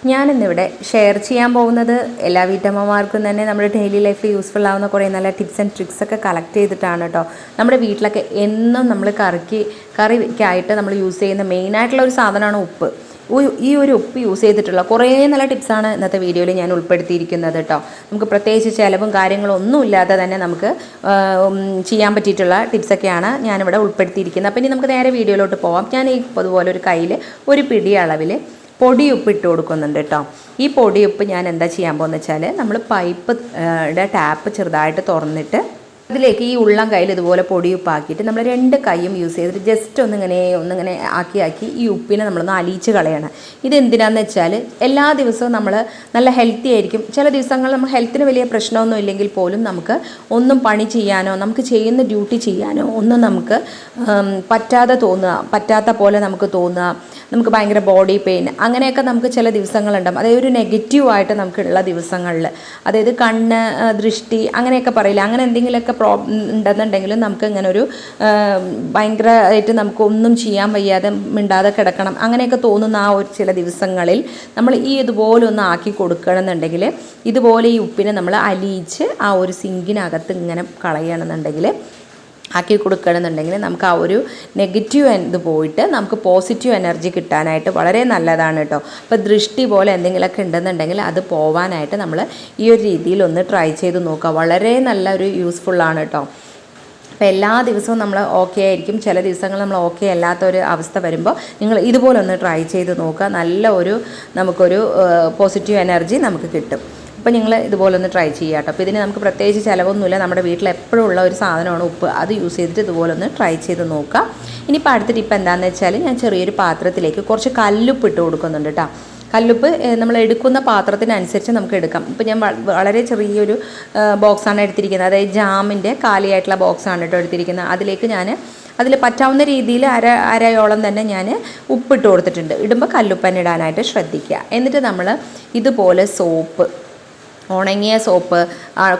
ഞാനിന്നിവിടെ ഷെയർ ചെയ്യാൻ പോകുന്നത് എല്ലാ വീട്ടമ്മമാർക്കും തന്നെ നമ്മുടെ ഡെയിലി ലൈഫിൽ യൂസ്ഫുൾ ആവുന്ന കുറേ നല്ല ടിപ്സ് ആൻഡ് ട്രിക്സ് ഒക്കെ കളക്ട് ചെയ്തിട്ടാണ് കേട്ടോ. നമ്മുടെ വീട്ടിലൊക്കെ എന്നും നമ്മൾ കറിക്കായിട്ട് നമ്മൾ യൂസ് ചെയ്യുന്ന മെയിനായിട്ടുള്ള ഒരു സാധനമാണ് ഉപ്പ്. ഈ ഒരു ഉപ്പ് യൂസ് ചെയ്തിട്ടുള്ള കുറേ നല്ല ടിപ്സാണ് ഇന്നത്തെ വീഡിയോയിൽ ഞാൻ ഉൾപ്പെടുത്തിയിരിക്കുന്നത് കേട്ടോ. നമുക്ക് പ്രത്യേകിച്ച് ചിലവും കാര്യങ്ങളും ഒന്നും ഇല്ലാതെ തന്നെ നമുക്ക് ചെയ്യാൻ പറ്റിയിട്ടുള്ള ടിപ്സൊക്കെയാണ് ഞാനിവിടെ ഉൾപ്പെടുത്തിയിരിക്കുന്നത്. അപ്പോൾ ഇനി നമുക്ക് നേരെ വീഡിയോയിലോട്ട് പോവാം. ഞാൻ അതുപോലെ ഒരു കയ്യിൽ ഒരു പിടി അളവിൽ പൊടിയുപ്പ് ഇട്ട് കൊടുക്കുന്നുണ്ട് കേട്ടോ. ഈ പൊടിയുപ്പ് ഞാൻ എന്താ ചെയ്യാൻ പോകുന്നത് വെച്ചാൽ, നമ്മൾ പൈപ്പ് ടാപ്പ് ചെറുതായിട്ട് തുറന്നിട്ട് അതിലേക്ക് ഈ ഉള്ളം കയ്യിൽ ഇതുപോലെ പൊടിയുപ്പാക്കിയിട്ട് നമ്മൾ രണ്ട് കൈയും യൂസ് ചെയ്തിട്ട് ജസ്റ്റ് ഒന്നിങ്ങനെ ആക്കി ഈ ഉപ്പിനെ നമ്മളൊന്ന് അലിയിച്ച് കളയണം. ഇതെന്തിനാന്ന് വെച്ചാൽ, എല്ലാ ദിവസവും നമ്മൾ നല്ല ഹെൽത്തി ആയിരിക്കും. ചില ദിവസങ്ങളിൽ നമ്മൾ ഹെൽത്തിന് വലിയ പ്രശ്നമൊന്നും ഇല്ലെങ്കിൽ പോലും നമുക്ക് ഒന്നും പണി ചെയ്യാനോ നമുക്ക് ചെയ്യുന്ന ഡ്യൂട്ടി ചെയ്യാനോ ഒന്നും നമുക്ക് പറ്റാത്ത പോലെ നമുക്ക് തോന്നുക, നമുക്ക് ഭയങ്കര ബോഡി പെയിൻ അങ്ങനെയൊക്കെ നമുക്ക് ചില ദിവസങ്ങളുണ്ടാകും. അതായത് ഒരു നെഗറ്റീവായിട്ട് നമുക്കുള്ള ദിവസങ്ങളിൽ, അതായത് കണ്ണ് ദൃഷ്ടി അങ്ങനെയൊക്കെ പറയില്ല, അങ്ങനെ എന്തെങ്കിലുമൊക്കെ ഉണ്ടെന്നുണ്ടെങ്കിലും നമുക്ക് ഇങ്ങനെ ഒരു ഭയങ്കരമായിട്ട് നമുക്ക് ഒന്നും ചെയ്യാൻ വയ്യാതെ മിണ്ടാതെ കിടക്കണം അങ്ങനെയൊക്കെ തോന്നുന്ന ആ ഒരു ചില ദിവസങ്ങളിൽ നമ്മൾ ഇതുപോലെ ഒന്ന് ആക്കി കൊടുക്കണമെന്നുണ്ടെങ്കിൽ, ഇതുപോലെ ഈ ഉപ്പിനെ നമ്മൾ അലിയിച്ച് ആ ഒരു സിങ്കിനകത്ത് ഇങ്ങനെ കളയണമെന്നുണ്ടെങ്കിൽ ആക്കി കൊടുക്കണമെന്നുണ്ടെങ്കിൽ നമുക്ക് ആ ഒരു നെഗറ്റീവ് ഇത് പോയിട്ട് നമുക്ക് പോസിറ്റീവ് എനർജി കിട്ടാനായിട്ട് വളരെ നല്ലതാണ് കേട്ടോ. അപ്പോൾ ദൃഷ്ടി പോലെ എന്തെങ്കിലുമൊക്കെ ഉണ്ടെന്നുണ്ടെങ്കിൽ അത് പോവാനായിട്ട് നമ്മൾ ഈ ഒരു രീതിയിൽ ഒന്ന് ട്രൈ ചെയ്ത് നോക്കുക. വളരെ നല്ലൊരു യൂസ്ഫുള്ളാണ് കേട്ടോ. അപ്പോൾ എല്ലാ ദിവസവും നമ്മൾ ഓക്കെ ആയിരിക്കും, ചില ദിവസങ്ങൾ നമ്മൾ ഓക്കെ അല്ലാത്തൊരു അവസ്ഥ വരുമ്പോൾ നിങ്ങൾ ഇതുപോലെ ഒന്ന് ട്രൈ ചെയ്ത് നോക്കുക. നമുക്കൊരു പോസിറ്റീവ് എനർജി നമുക്ക് കിട്ടും. അപ്പോൾ നിങ്ങൾ ഇതുപോലെ ഒന്ന് ട്രൈ ചെയ്യുക കേട്ടോ. അപ്പോൾ ഇതിന് നമുക്ക് പ്രത്യേകിച്ച് ചിലവൊന്നുമില്ല, നമ്മുടെ വീട്ടിൽ എപ്പോഴും ഉള്ള ഒരു സാധനമാണ് ഉപ്പ്. അത് യൂസ് ചെയ്തിട്ട് ഇതുപോലെ ഒന്ന് ട്രൈ ചെയ്ത് നോക്കുക. ഇനിയിപ്പോൾ അടുത്ത ടിപ്പ് എന്താണെന്ന് വെച്ചാൽ, ഞാൻ ചെറിയൊരു പാത്രത്തിലേക്ക് കുറച്ച് കല്ലുപ്പ് ഇട്ട് കൊടുക്കുന്നുണ്ട് കേട്ടോ. കല്ലുപ്പ് നമ്മൾ എടുക്കുന്ന പാത്രത്തിനനുസരിച്ച് നമുക്ക് എടുക്കാം. ഇപ്പോൾ ഞാൻ വളരെ ചെറിയൊരു ബോക്സാണ് എടുത്തിരിക്കുന്നത്, അതായത് ജാമിൻ്റെ കാലിയായിട്ടുള്ള ബോക്സാണ് കേട്ടോ എടുത്തിരിക്കുന്നത്. അതിൽ പറ്റാവുന്ന രീതിയിൽ അരയോളം തന്നെ ഞാൻ ഉപ്പിട്ട് കൊടുത്തിട്ടുണ്ട്. ഇടുമ്പോൾ കല്ലുപ്പന്നെ ഇടാനായിട്ട് ശ്രദ്ധിക്കുക. എന്നിട്ട് നമ്മൾ ഇതുപോലെ ഉണങ്ങിയ സോപ്പ്,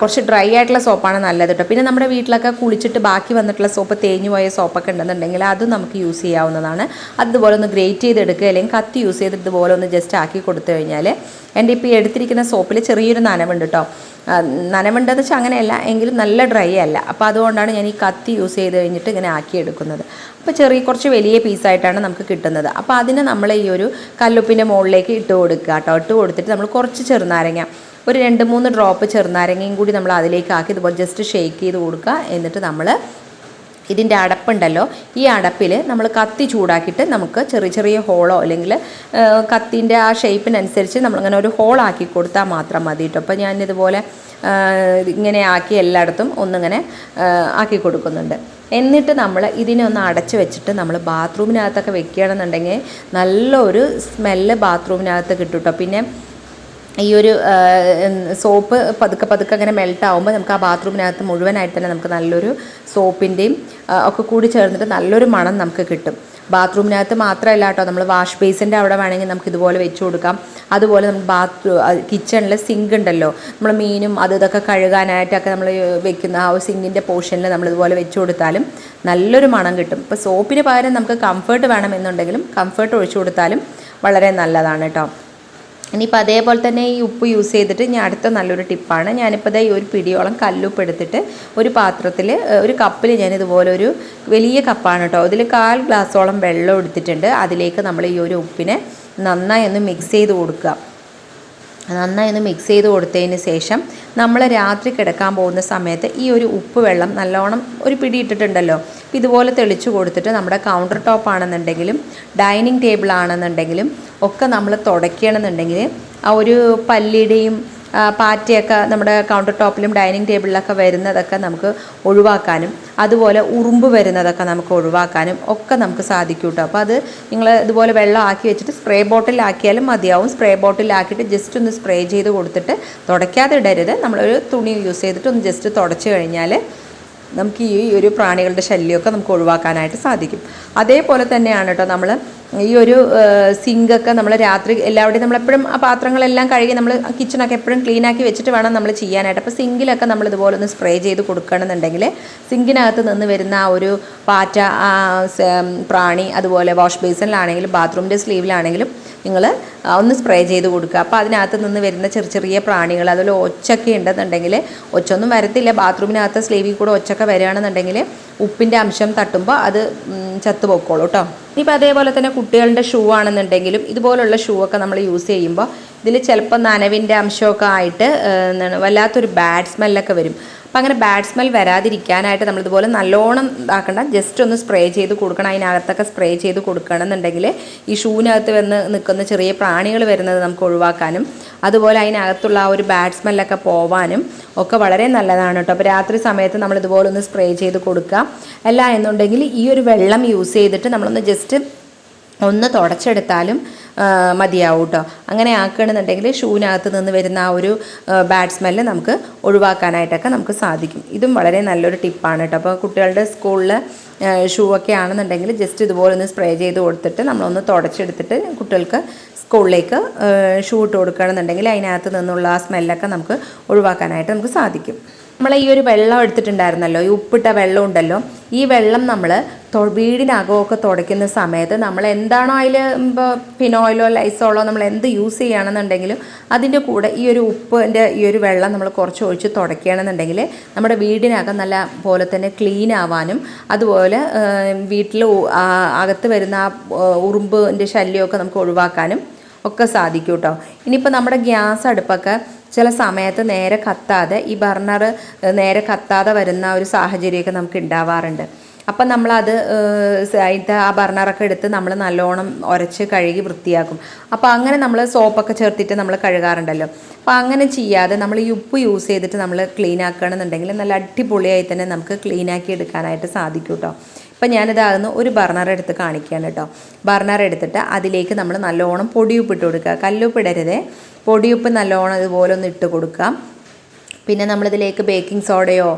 കുറച്ച് ഡ്രൈ ആയിട്ടുള്ള സോപ്പാണ് നല്ലത് കേട്ടോ. പിന്നെ നമ്മുടെ വീട്ടിലൊക്കെ കുളിച്ചിട്ട് ബാക്കി വന്നിട്ടുള്ള സോപ്പ്, തേഞ്ഞു പോയ സോപ്പൊക്കെ ഉണ്ടെന്നുണ്ടെങ്കിൽ അത് നമുക്ക് യൂസ് ചെയ്യാവുന്നതാണ്. അതുപോലെ ഒന്ന് ഗ്രേറ്റ് ചെയ്തെടുക്കുക, അല്ലെങ്കിൽ കത്തി യൂസ് ചെയ്തിട്ട് ഇതുപോലെ ഒന്ന് ജസ്റ്റ് ആക്കി കൊടുത്തു കഴിഞ്ഞാൽ, എൻ്റെ ഇപ്പോൾ എടുത്തിരിക്കുന്ന സോപ്പിൽ ചെറിയൊരു നനവുണ്ട് കേട്ടോ. നനവുണ്ടെന്ന് വെച്ചാൽ അങ്ങനെയല്ല, എങ്കിലും നല്ല ഡ്രൈ അല്ല. അപ്പോൾ അതുകൊണ്ടാണ് ഞാൻ ഈ കത്തി യൂസ് ചെയ്ത് കഴിഞ്ഞിട്ട് ഇങ്ങനെ ആക്കിയെടുക്കുന്നത്. അപ്പോൾ കുറച്ച് വലിയ പീസായിട്ടാണ് നമുക്ക് കിട്ടുന്നത്. അപ്പോൾ അതിനെ നമ്മൾ ഈ ഒരു കല്ലുപ്പിൻ്റെ മുകളിലേക്ക് ഇട്ട് കൊടുക്കുക കേട്ടോ. ഇട്ട് കൊടുത്തിട്ട് നമ്മൾ കുറച്ച് ചെറുനാരങ്ങ, ഒരു 2-3 ഡ്രോപ്പ് ചെറുനാരങ്ങയും കൂടി നമ്മൾ അതിലേക്ക് ആക്കി ഇതുപോലെ ജസ്റ്റ് ഷേക്ക് ചെയ്ത് കൊടുക്കുക. എന്നിട്ട് നമ്മൾ ഇതിൻ്റെ അടപ്പുണ്ടല്ലോ, ഈ അടപ്പിൽ നമ്മൾ കത്തി ചൂടാക്കിയിട്ട് നമുക്ക് ചെറിയ ഹോളോ അല്ലെങ്കിൽ കത്തിൻ്റെ ആ ഷേപ്പിനനുസരിച്ച് നമ്മളിങ്ങനെ ഒരു ഹോളാക്കി കൊടുത്താൽ മാത്രം മതി കേട്ടോ. അപ്പോൾ ഞാനിതുപോലെ ഇങ്ങനെ ആക്കി എല്ലായിടത്തും ഒന്നിങ്ങനെ ആക്കി കൊടുക്കുന്നുണ്ട്. എന്നിട്ട് നമ്മൾ ഇതിനെ ഒന്ന് അടച്ച് വെച്ചിട്ട് നമ്മൾ ബാത്റൂമിനകത്തൊക്കെ വെക്കുകയാണെന്നുണ്ടെങ്കിൽ നല്ലൊരു സ്മെല്ല് ബാത്റൂമിനകത്ത് കിട്ടും കേട്ടോ. പിന്നെ ഈ ഒരു സോപ്പ് പതുക്കെ അങ്ങനെ മെൽട്ടാവുമ്പോൾ നമുക്ക് ആ ബാത്റൂമിനകത്ത് മുഴുവനായിട്ട് തന്നെ നമുക്ക് നല്ലൊരു സോപ്പിൻ്റെയും ഒക്കെ കൂടി ചേർന്നിട്ട് നല്ലൊരു മണം നമുക്ക് കിട്ടും. ബാത്റൂമിനകത്ത് മാത്രമല്ല കേട്ടോ, നമ്മൾ വാഷ് ബേസിൻ്റെ അവിടെ വേണമെങ്കിൽ നമുക്ക് ഇതുപോലെ വെച്ച് കൊടുക്കാം. അതുപോലെ നമുക്ക് കിച്ചണിൽ സിങ്ക് ഉണ്ടല്ലോ, നമ്മൾ മീനും ഇതൊക്കെ കഴുകാനായിട്ടൊക്കെ നമ്മൾ വെക്കുന്ന ആ ഒരു സിങ്കിൻ്റെ പോർഷനിൽ നമ്മളിതുപോലെ വെച്ച് കൊടുത്താലും നല്ലൊരു മണം കിട്ടും. ഇപ്പോൾ സോപ്പിന് പകരം നമുക്ക് കംഫേർട്ട് വേണമെന്നുണ്ടെങ്കിലും കംഫേർട്ട് ഒഴിച്ചു കൊടുത്താലും വളരെ നല്ലതാണ് കേട്ടോ. ഇനിയിപ്പോൾ അതേപോലെ തന്നെ ഈ ഉപ്പ് യൂസ് ചെയ്തിട്ട് ഞാൻ അടുത്ത നല്ലൊരു ടിപ്പാണ്. ഞാനിപ്പോൾ ഈ ഒരു പിടിയോളം കല്ലുപ്പ് എടുത്തിട്ട് ഒരു പാത്രത്തിൽ, ഒരു കപ്പിൽ ഞാനിതുപോലെ ഒരു വലിയ കപ്പാണ് കേട്ടോ, ഇതിൽ 1/4 ഗ്ലാസോളം വെള്ളം എടുത്തിട്ടുണ്ട്. അതിലേക്ക് നമ്മൾ ഈ ഒരു ഉപ്പിനെ നന്നായി ഒന്ന് മിക്സ് ചെയ്ത് കൊടുക്കുക. നന്നായി ഒന്ന് മിക്സ് ചെയ്ത് കൊടുത്തതിന് ശേഷം നമ്മൾ രാത്രി കിടക്കാൻ പോകുന്ന സമയത്ത് ഈ ഒരു ഉപ്പ് വെള്ളം നല്ലോണം ഒരു പിടി ഇട്ടിട്ടുണ്ടല്ലോ, ഇതുപോലെ തെളിച്ച് കൊടുത്തിട്ട് നമ്മുടെ കൗണ്ടർ ടോപ്പ് ആണെന്നുണ്ടെങ്കിലും ഡൈനിങ് ടേബിൾ ആണെന്നുണ്ടെങ്കിലും ഒക്കെ നമ്മൾ തുടയ്ക്കണമെന്നുണ്ടെങ്കിൽ ആ ഒരു പല്ലിയുടെയും പാറ്റയൊക്കെ നമ്മുടെ കൗണ്ടർ ടോപ്പിലും ഡൈനിങ് ടേബിളിലൊക്കെ വരുന്നതൊക്കെ നമുക്ക് ഒഴിവാക്കാനും, അതുപോലെ ഉറുമ്പ് വരുന്നതൊക്കെ നമുക്ക് ഒഴിവാക്കാനും ഒക്കെ നമുക്ക് സാധിക്കും കേട്ടോ. അപ്പോൾ അത് നിങ്ങൾ ഇതുപോലെ വെള്ളം ആക്കി വെച്ചിട്ട് സ്പ്രേ ബോട്ടിലാക്കിയാലും മതിയാവും. സ്പ്രേ ബോട്ടിലാക്കിയിട്ട് ജസ്റ്റ് ഒന്ന് സ്പ്രേ ചെയ്ത് കൊടുത്തിട്ട് തുടയ്ക്കാതെ ഇടരുത്. നമ്മളൊരു തുണി യൂസ് ചെയ്തിട്ട് ഒന്ന് ജസ്റ്റ് തുടച്ച് കഴിഞ്ഞാൽ നമുക്ക് ഈ ഒരു പ്രാണികളുടെ ശല്യമൊക്കെ നമുക്ക് ഒഴിവാക്കാനായിട്ട് സാധിക്കും. അതേപോലെ തന്നെയാണ് കേട്ടോ നമ്മൾ ഈ ഒരു സിങ്കൊക്കെ നമ്മൾ രാത്രി എല്ലാവരുടെയും നമ്മളെപ്പോഴും ആ പാത്രങ്ങളെല്ലാം കഴുകി നമ്മൾ കിച്ചണൊക്കെ എപ്പോഴും ക്ലീനാക്കി വെച്ചിട്ട് വേണം നമ്മൾ ചെയ്യാനായിട്ട്. അപ്പോൾ സിങ്കിലൊക്കെ നമ്മൾ ഇതുപോലെ ഒന്ന് സ്പ്രേ ചെയ്ത് കൊടുക്കണമെന്നുണ്ടെങ്കിൽ സിങ്കിനകത്ത് നിന്ന് വരുന്ന ആ ഒരു പാറ്റ, പ്രാണി, അതുപോലെ വാഷ് ബേസിനിലാണെങ്കിലും ബാത്റൂമിൻ്റെ സ്ലീവിലാണെങ്കിലും നിങ്ങൾ ഒന്ന് സ്പ്രേ ചെയ്ത് കൊടുക്കുക. അപ്പോൾ അതിനകത്ത് നിന്ന് വരുന്ന ചെറിയ ചെറിയ പ്രാണികൾ, അതുപോലെ ഒച്ചൊക്കെ ഉണ്ടെന്നുണ്ടെങ്കിൽ, ഒച്ചൊന്നും വരത്തില്ല, ബാത്റൂമിനകത്ത് സ്ലീവിൽ കൂടെ ഒച്ചൊക്കെ വരികയാണെന്നുണ്ടെങ്കിൽ ഉപ്പിൻ്റെ അംശം തട്ടുമ്പോൾ അത് ചത്തുപൊക്കോളൂ കേട്ടോ. ഇനിയിപ്പോൾ അതേപോലെ തന്നെ കുട്ടികളുടെ ഷൂ ആണെന്നുണ്ടെങ്കിലും ഇതുപോലുള്ള ഷൂ ഒക്കെ നമ്മൾ യൂസ് ചെയ്യുമ്പോൾ ഇതിൽ ചിലപ്പോൾ നനവിൻ്റെ അംശമൊക്കെ ആയിട്ട് വല്ലാത്തൊരു ബാഡ് സ്മെല്ലൊക്കെ വരും. അപ്പോൾ അങ്ങനെ ബാഡ് സ്മെൽ വരാതിരിക്കാനായിട്ട് നമ്മളിതുപോലെ നല്ലോണം ഇതാക്കണ്ട, ജസ്റ്റ് ഒന്ന് സ്പ്രേ ചെയ്ത് കൊടുക്കണം. അതിനകത്തൊക്കെ സ്പ്രേ ചെയ്ത് കൊടുക്കണമെന്നുണ്ടെങ്കിൽ ഈ ഷൂവിനകത്ത് വന്ന് നിൽക്കുന്ന ചെറിയ പ്രാണികൾ വരുന്നത് നമുക്ക് ഒഴിവാക്കാനും അതുപോലെ അതിനകത്തുള്ള ആ ഒരു ബാഡ് സ്മെല്ലൊക്കെ പോവാനും ഒക്കെ വളരെ നല്ലതാണ് കേട്ടോ. അപ്പോൾ രാത്രി സമയത്ത് നമ്മൾ ഇതുപോലെ ഒന്ന് സ്പ്രേ ചെയ്ത് കൊടുക്കുക. അല്ല എന്നുണ്ടെങ്കിൽ ഈ ഒരു വെള്ളം യൂസ് ചെയ്തിട്ട് നമ്മളൊന്ന് ജസ്റ്റ് ഒന്ന് തുടച്ചെടുത്താലും മതിയാവും കേട്ടോ. അങ്ങനെ ആക്കുകയാണെന്നുണ്ടെങ്കിൽ ഷൂവിനകത്ത് നിന്ന് വരുന്ന ആ ഒരു ബാഡ് സ്മെല്ല് നമുക്ക് ഒഴിവാക്കാനായിട്ടൊക്കെ നമുക്ക് സാധിക്കും. ഇതും വളരെ നല്ലൊരു ടിപ്പാണ് കേട്ടോ. അപ്പോൾ കുട്ടികളുടെ സ്കൂളിൽ ഷൂ ഒക്കെ ആണെന്നുണ്ടെങ്കിൽ ജസ്റ്റ് ഇതുപോലെ ഒന്ന് സ്പ്രേ ചെയ്ത് കൊടുത്തിട്ട് നമ്മളൊന്ന് തുടച്ചെടുത്തിട്ട് കുട്ടികൾക്ക് സ്കൂളിലേക്ക് ഷൂ ഇട്ട് കൊടുക്കുകയാണെന്നുണ്ടെങ്കിൽ അതിനകത്ത് നിന്നുള്ള ആ സ്മെല്ലൊക്കെ നമുക്ക് ഒഴിവാക്കാനായിട്ട് നമുക്ക് സാധിക്കും. നമ്മൾ ഈ ഒരു വെള്ളം എടുത്തിട്ടുണ്ടായിരുന്നല്ലോ, ഈ ഉപ്പിട്ട വെള്ളം ഉണ്ടല്ലോ, ഈ വെള്ളം നമ്മൾ വീടിനകമൊക്കെ തുടയ്ക്കുന്ന സമയത്ത് നമ്മൾ എന്താണോ അതിൽ ഇപ്പോൾ ഫിനോയിലോ ലൈസോളോ നമ്മൾ എന്ത് യൂസ് ചെയ്യുകയാണെന്നുണ്ടെങ്കിലും അതിൻ്റെ കൂടെ ഈ ഒരു ഉപ്പിൻ്റെ ഈ ഒരു വെള്ളം നമ്മൾ കുറച്ച് ഒഴിച്ച് തുടയ്ക്കുകയാണെന്നുണ്ടെങ്കിൽ നമ്മുടെ വീടിനകം നല്ല പോലെ തന്നെ ക്ലീൻ ആവാനും അതുപോലെ വീട്ടിൽ അകത്ത് വരുന്ന ആ ഉറുമ്പിൻ്റെ ശല്യമൊക്കെ നമുക്ക് ഒഴിവാക്കാനും ഒക്കെ സാധിക്കും കേട്ടോ. ഇനിയിപ്പോൾ നമ്മുടെ ഗ്യാസ് അടുപ്പൊക്കെ ചില സമയത്ത് നേരെ കത്താതെ, ഈ ബർണർ നേരെ കത്താതെ വരുന്ന ഒരു സാഹചര്യമൊക്കെ നമുക്ക് ഉണ്ടാവാറുണ്ട്. അപ്പം നമ്മളത് ആ ബർണറൊക്കെ എടുത്ത് നമ്മൾ നല്ലോണം ഉരച്ച് കഴുകി വൃത്തിയാക്കും. അപ്പോൾ അങ്ങനെ നമ്മൾ സോപ്പൊക്കെ ചേർത്തിട്ട് നമ്മൾ കഴുകാറുണ്ടല്ലോ. അപ്പോൾ അങ്ങനെ ചെയ്യാതെ നമ്മൾ ഈ ഉപ്പ് യൂസ് ചെയ്തിട്ട് നമ്മൾ ക്ലീൻ ആക്കുകയാണെന്നുണ്ടെങ്കിൽ നല്ല അടിപൊളിയായി തന്നെ നമുക്ക് ക്ലീനാക്കി എടുക്കാനായിട്ട് സാധിക്കും കേട്ടോ. ഇപ്പം ഞാനിതാകുന്നു ഒരു ബർണർ എടുത്ത് കാണിക്കുകയാണ് കേട്ടോ. ബർണർ എടുത്തിട്ട് അതിലേക്ക് നമ്മൾ നല്ലോണം പൊടിയുപ്പ് ഇട്ട് കൊടുക്കുക. കല്ലുപ്പ് ഇടരുതേ, പൊടിയുപ്പ് നല്ലോണം ഇതുപോലെ ഒന്ന് ഇട്ട് കൊടുക്കാം. പിന്നെ നമ്മളിതിലേക്ക് ബേക്കിംഗ് സോഡയോ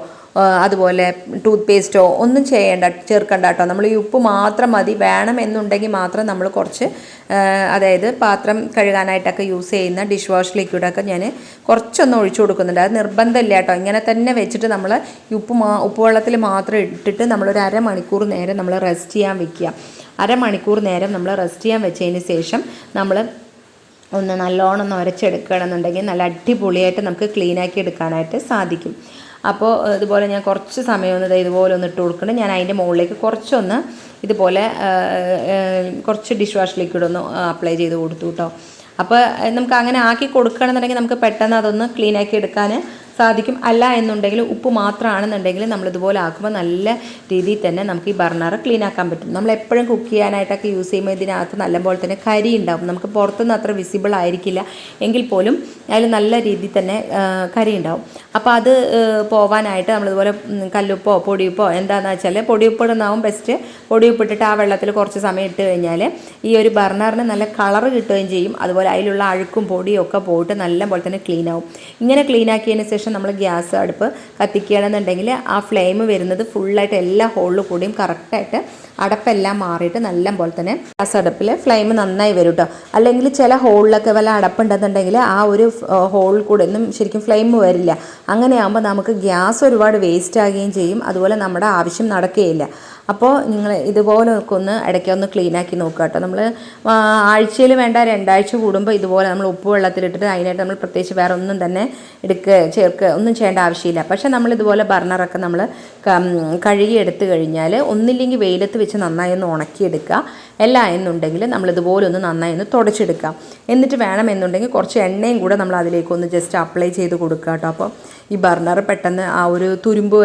അതുപോലെ ടൂത്ത് പേസ്റ്റോ ഒന്നും ചേർക്കണ്ട കേട്ടോ. നമ്മൾ ഈ ഉപ്പ് മാത്രം മതി. വേണം എന്നുണ്ടെങ്കിൽ മാത്രം നമ്മൾ കുറച്ച് അതായത് പാത്രം കഴുകാനായിട്ടൊക്കെ യൂസ് ചെയ്യുന്ന ഡിഷ് വാഷ് ലിക്വിഡൊക്കെ ഞാൻ കുറച്ചൊന്ന് ഒഴിച്ചു കൊടുക്കുന്നുണ്ട്. അത് നിർബന്ധമില്ല കേട്ടോ. ഇങ്ങനെ തന്നെ വെച്ചിട്ട് നമ്മൾ ഉപ്പ് വെള്ളത്തിൽ മാത്രം ഇട്ടിട്ട് നമ്മളൊരു അരമണിക്കൂർ നേരം നമ്മൾ റെസ്റ്റ് ചെയ്യാൻ വെക്കുക. അരമണിക്കൂർ നേരം നമ്മൾ റെസ്റ്റ് ചെയ്യാൻ വെച്ചതിന് ശേഷം നമ്മൾ ഒന്ന് നല്ലോണം ഒന്ന് ഉരച്ചെടുക്കുകയാണെന്നുണ്ടെങ്കിൽ നല്ല അടിപൊളിയായിട്ട് നമുക്ക് ക്ലീനാക്കി എടുക്കാനായിട്ട് സാധിക്കും. അപ്പോൾ ഇതുപോലെ ഞാൻ കുറച്ച് സമയം ഒന്ന് ഇതുപോലെ ഒന്ന് ഇട്ട് കൊടുക്കണം. ഞാൻ അതിൻ്റെ മുകളിലേക്ക് കുറച്ചൊന്ന് ഇതുപോലെ കുറച്ച് ഡിഷ് വാഷ് ലിക്വിഡ് ഒന്ന് അപ്ലൈ ചെയ്ത് കൊടുത്തു കേട്ടോ. അപ്പോൾ നമുക്ക് അങ്ങനെ ആക്കി കൊടുക്കുകയാണെന്നുണ്ടെങ്കിൽ നമുക്ക് പെട്ടെന്ന് അതൊന്ന് ക്ലീനാക്കി എടുക്കാൻ സാധിക്കും. അല്ല എന്നുണ്ടെങ്കിൽ ഉപ്പ് മാത്രമാണെന്നുണ്ടെങ്കിൽ നമ്മളിതുപോലെ ആക്കുമ്പോൾ നല്ല രീതിയിൽ തന്നെ നമുക്ക് ഈ ബർണർ ക്ലീൻ ആക്കാൻ പറ്റും. നമ്മളെപ്പോഴും കുക്ക് ചെയ്യാനായിട്ടൊക്കെ യൂസ് ചെയ്യുമ്പോൾ ഇതിനകത്ത് നല്ലപോലെ തന്നെ കരി ഉണ്ടാവും. നമുക്ക് പുറത്തുനിന്ന് അത്ര വിസിബിൾ ആയിരിക്കില്ല എങ്കിൽ പോലും അതിൽ നല്ല രീതിയിൽ തന്നെ കരി ഉണ്ടാവും. അപ്പോൾ അത് പോവാനായിട്ട് നമ്മളിതുപോലെ കല്ലുപ്പോ പൊടിയുപ്പോ എന്താണെന്ന് വെച്ചാൽ പൊടിയുപ്പിടുന്നാവും ബെസ്റ്റ്. പൊടിയുപ്പിട്ടിട്ട് ആ വെള്ളത്തിൽ കുറച്ച് സമയം ഇട്ട് കഴിഞ്ഞാൽ ഈ ഒരു ബർണറിന് നല്ല കളർ കിട്ടുകയും ചെയ്യും. അതുപോലെ അതിലുള്ള അഴുക്കും പൊടിയും ഒക്കെ പോയിട്ട് നല്ല പോലെ തന്നെ ക്ലീൻ ആവും. ഇങ്ങനെ ക്ലീൻ ആക്കിയതിന് ശേഷം നമ്മൾ ഗ്യാസ് അടുപ്പ് കത്തിക്കുകയാണെന്നുണ്ടെങ്കിൽ ആ ഫ്ലെയിം വരുന്നത് ഫുള്ളായിട്ട് എല്ലാ ഹോളിൽ കൂടിയും കറക്റ്റായിട്ട് അടപ്പെല്ലാം മാറിയിട്ട് നല്ല പോലെ തന്നെ ഗ്യാസ് അടുപ്പിൽ ഫ്ലെയിം നന്നായി വരും കേട്ടോ. അല്ലെങ്കിൽ ചില ഹോളിലൊക്കെ വല്ല അടപ്പുണ്ടെന്നുണ്ടെങ്കിൽ ആ ഒരു ഹോളിൽ കൂടെ ഒന്നും ശരിക്കും ഫ്ലെയിം വരില്ല. അങ്ങനെയാകുമ്പോൾ നമുക്ക് ഗ്യാസ് ഒരുപാട് വേസ്റ്റ് ആകുകയും ചെയ്യും. അതുപോലെ നമ്മുടെ ആവശ്യം നടക്കുകയില്ല. അപ്പോൾ നിങ്ങൾ ഇതുപോലെ ഒന്ന് ഇടയ്ക്കൊന്ന് ക്ലീനാക്കി നോക്കുക കേട്ടോ. നമ്മൾ ആഴ്ചയിൽ വേണ്ട 2 ആഴ്ച കൂടുമ്പോൾ ഇതുപോലെ നമ്മൾ ഉപ്പ് വെള്ളത്തിലിട്ടിട്ട് അതിനായിട്ട് നമ്മൾ പ്രത്യേകിച്ച് വേറെ ഒന്നും തന്നെ ചേർക്കുക ഒന്നും ചെയ്യേണ്ട ആവശ്യമില്ല. പക്ഷേ നമ്മളിതുപോലെ ബർണറൊക്കെ നമ്മൾ കഴുകി എടുത്തു കഴിഞ്ഞാൽ ഒന്നില്ലെങ്കിൽ വെയിലത്ത് വെച്ച് നന്നായി ഒന്ന് ഉണക്കിയെടുക്കുക. അല്ല എന്നുണ്ടെങ്കിൽ നമ്മളിതുപോലെ ഒന്ന് നന്നായി ഒന്ന് തുടച്ചെടുക്കുക. എന്നിട്ട് വേണമെന്നുണ്ടെങ്കിൽ കുറച്ച് എണ്ണയും കൂടെ നമ്മൾ അതിലേക്കൊന്ന് ജസ്റ്റ് അപ്ലൈ ചെയ്ത് കൊടുക്കുക കേട്ടോ. അപ്പോൾ ഈ ബർണർ പെട്ടെന്ന് ആ ഒരു തുരുമ്പ്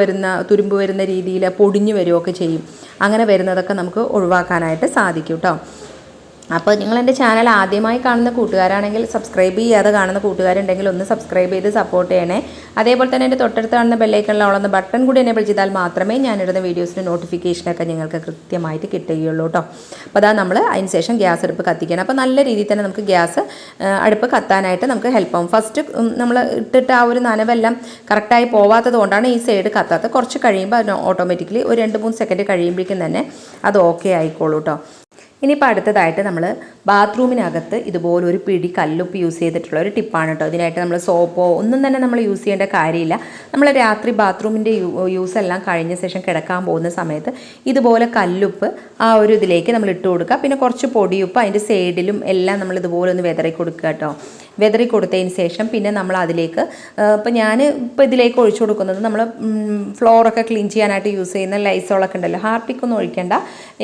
വരുന്ന രീതിയിൽ പൊടിഞ്ഞു വരികയൊക്കെ ചെയ്യും. അങ്ങനെ വരുന്നതൊക്കെ നമുക്ക് ഒഴിവാക്കാനായിട്ട് സാധിക്കും കേട്ടോ. അപ്പോൾ നിങ്ങൾ എൻ്റെ ചാനൽ ആദ്യമായി കാണുന്ന കൂട്ടുകാരാണെങ്കിൽ സബ്സ്ക്രൈബ് ചെയ്യാതെ കാണുന്ന കൂട്ടുകാരുണ്ടെങ്കിൽ ഒന്ന് സബ്സ്ക്രൈബ് ചെയ്ത് സപ്പോർട്ട് ചെയ്യണേ. അതേപോലെ തന്നെ എൻ്റെ തൊട്ടടുത്ത് കാണുന്ന ബെല്ലൈക്കണിൽ ഉള്ള ബട്ടൺ കൂടി എനേബിൾ ചെയ്താൽ മാത്രമേ ഞാനിടുന്ന വീഡിയോസിൻ്റെ നോട്ടിഫിക്കേഷനൊക്കെ നിങ്ങൾക്ക് കൃത്യമായിട്ട് കിട്ടുകയുള്ളൂ കേട്ടോ. അപ്പോൾ അതാ നമ്മൾ അതിന് ശേഷം ഗ്യാസ് അടുപ്പ് കത്തിക്കണം. അപ്പോൾ നല്ല രീതിയിൽ തന്നെ നമുക്ക് ഗ്യാസ് അടുപ്പ് കത്താനായിട്ട് നമുക്ക് ഹെൽപ്പ് ആവും. ഫസ്റ്റ് നമ്മൾ ഇട്ടിട്ട് ആ ഒരു നനവെല്ലാം കറക്റ്റായി പോവാത്തത് കൊണ്ടാണ് ഈ സൈഡ് കത്താത്തത്. കുറച്ച് കഴിയുമ്പോൾ അതിന് ഓട്ടോമാറ്റിക്കലി ഒരു 2-3 സെക്കൻഡ് കഴിയുമ്പോഴേക്കും തന്നെ അത് ഓക്കെ ആയിക്കോളൂ കേട്ടോ. ഇനിയിപ്പോൾ അടുത്തതായിട്ട് നമ്മൾ ബാത്റൂമിനകത്ത് ഇതുപോലൊരു പിടി കല്ലുപ്പ് യൂസ് ചെയ്തിട്ടുള്ള ഒരു ടിപ്പാണ് കേട്ടോ. ഇതിനായിട്ട് നമ്മൾ സോപ്പോ ഒന്നും തന്നെ നമ്മൾ യൂസ് ചെയ്യേണ്ട കാര്യമില്ല. നമ്മൾ രാത്രി ബാത്റൂമിൻ്റെ യൂസ് എല്ലാം കഴിഞ്ഞ ശേഷം കിടക്കാൻ പോകുന്ന സമയത്ത് ഇതുപോലെ കല്ലുപ്പ് ആ ഒരു ഇതിലേക്ക് നമ്മൾ ഇട്ട് കൊടുക്കുക. പിന്നെ കുറച്ച് പൊടിയുപ്പ് അതിൻ്റെ സൈഡിലും എല്ലാം നമ്മൾ ഇതുപോലെ ഒന്ന് വിതറി കൊടുക്കുക കേട്ടോ. വിതറി കൊടുത്തതിന് ശേഷം പിന്നെ നമ്മൾ അതിലേക്ക് ഇപ്പോൾ ഇതിലേക്ക് ഒഴിച്ചു കൊടുക്കുന്നത് നമ്മൾ ഫ്ലോറൊക്കെ ക്ലീൻ ചെയ്യാനായിട്ട് യൂസ് ചെയ്യുന്ന ലൈസോളൊക്കെ ഉണ്ടല്ലോ. ഹാർപ്പിക്കൊന്നും ഒഴിക്കേണ്ട,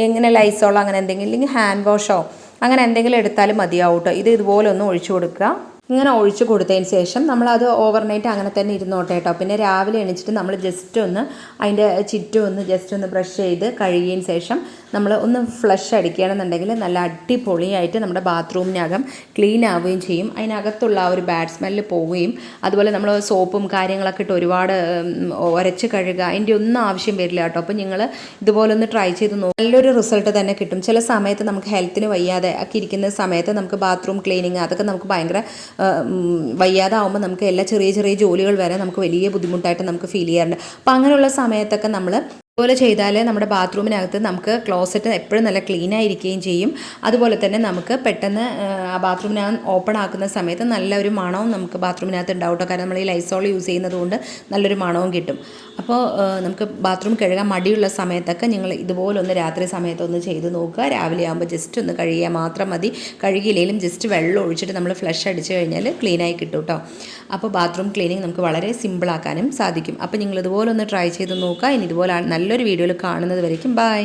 ഇങ്ങനെ ലൈസോൾ അങ്ങനെ എന്തെങ്കിലും ഇല്ലെങ്കിൽ ഹാൻഡ് വാഷോ അങ്ങനെ എന്തെങ്കിലും എടുത്താലും മതിയാവും കേട്ടോ. ഇത് ഇതുപോലെ ഒന്ന് ഒഴിച്ചു കൊടുക്കുക. ഇങ്ങനെ ഒഴിച്ച് കൊടുത്തതിന് ശേഷം നമ്മളത് ഓവർനൈറ്റ് അങ്ങനെ തന്നെ ഇരുന്നോട്ടെ കേട്ടോ. പിന്നെ രാവിലെ എണീച്ചിട്ട് നമ്മൾ ജസ്റ്റ് ഒന്ന് അതിൻ്റെ ചുറ്റും ഒന്ന് ജസ്റ്റ് ഒന്ന് ബ്രഷ് ചെയ്ത് കഴുകിയതിന് ശേഷം നമ്മൾ ഒന്ന് ഫ്ലഷ് അടിക്കുകയാണെന്നുണ്ടെങ്കിൽ നല്ല അടിപൊളിയായിട്ട് നമ്മുടെ ബാത്റൂമിനകം ക്ലീൻ ആവുകയും ചെയ്യും. അതിനകത്തുള്ള ആ ഒരു ബാഡ് സ്മെല്ല് പോവുകയും അതുപോലെ നമ്മൾ സോപ്പും കാര്യങ്ങളൊക്കെ ഇട്ട് ഒരുപാട് ഉരച്ച് കഴുകുക അതിൻ്റെ ഒന്നും ആവശ്യം വരില്ല കേട്ടോ. അപ്പോൾ നിങ്ങൾ ഇതുപോലെ ഒന്ന് ട്രൈ ചെയ്ത് നോക്കും, നല്ലൊരു റിസൾട്ട് തന്നെ കിട്ടും. ചില സമയത്ത് നമുക്ക് ഹെൽത്തിന് വയ്യാതെ ഒക്കെ ഇരിക്കുന്ന സമയത്ത് നമുക്ക് ബാത്റൂം ക്ലീനിങ് അതൊക്കെ നമുക്ക് ഭയങ്കര വയ്യാതാവുമ്പോൾ നമുക്ക് എല്ലാ ചെറിയ ചെറിയ ജോലികൾ വരെ നമുക്ക് വലിയ ബുദ്ധിമുട്ടായിട്ട് നമുക്ക് ഫീൽ ചെയ്യാറുണ്ട്. അപ്പോൾ അങ്ങനെയുള്ള സമയത്തൊക്കെ നമ്മൾ അതുപോലെ ചെയ്താൽ നമ്മുടെ ബാത്റൂമിനകത്ത് നമുക്ക് ക്ലോസറ്റ് എപ്പോഴും നല്ല ക്ലീൻ ആയിരിക്കുകയും ചെയ്യും. അതുപോലെ തന്നെ നമുക്ക് പെട്ടെന്ന് ആ ബാത്റൂമിനകത്ത് ഓപ്പൺ ആക്കുന്ന സമയത്ത് നല്ലൊരു മണവും നമുക്ക് ബാത്റൂമിനകത്ത് ഉണ്ടാവും കേട്ടോ. കാരണം നമ്മൾ ഈ ലൈസോൾ യൂസ് ചെയ്യുന്നത് കൊണ്ട് നല്ലൊരു മണവും കിട്ടും. അപ്പോൾ നമുക്ക് ബാത്റൂം കഴുകാൻ മടിയുള്ള സമയത്തൊക്കെ നിങ്ങൾ ഇതുപോലൊന്ന് രാത്രി സമയത്തൊന്ന് ചെയ്ത് നോക്കുക. രാവിലെ ആകുമ്പോൾ ജസ്റ്റ് ഒന്ന് കഴുകിയാൽ മാത്രം മതി. കഴുകിയില്ലെങ്കിലും ജസ്റ്റ് വെള്ളം ഒഴിച്ചിട്ട് നമ്മൾ ഫ്ലഷ് അടിച്ച് കഴിഞ്ഞാൽ ക്ലീനായി കിട്ടും കേട്ടോ. അപ്പോൾ ബാത്റൂം ക്ലീനിങ് നമുക്ക് വളരെ സിമ്പിളാക്കാനും സാധിക്കും. അപ്പോൾ നിങ്ങൾ ഇതുപോലെ ഒന്ന് ട്രൈ ചെയ്ത് നോക്കുക. ഇനി ഇതുപോലെ നല്ലൊരു വീഡിയോയിൽ കാണുന്നത് വരയ്ക്കും. ബൈ.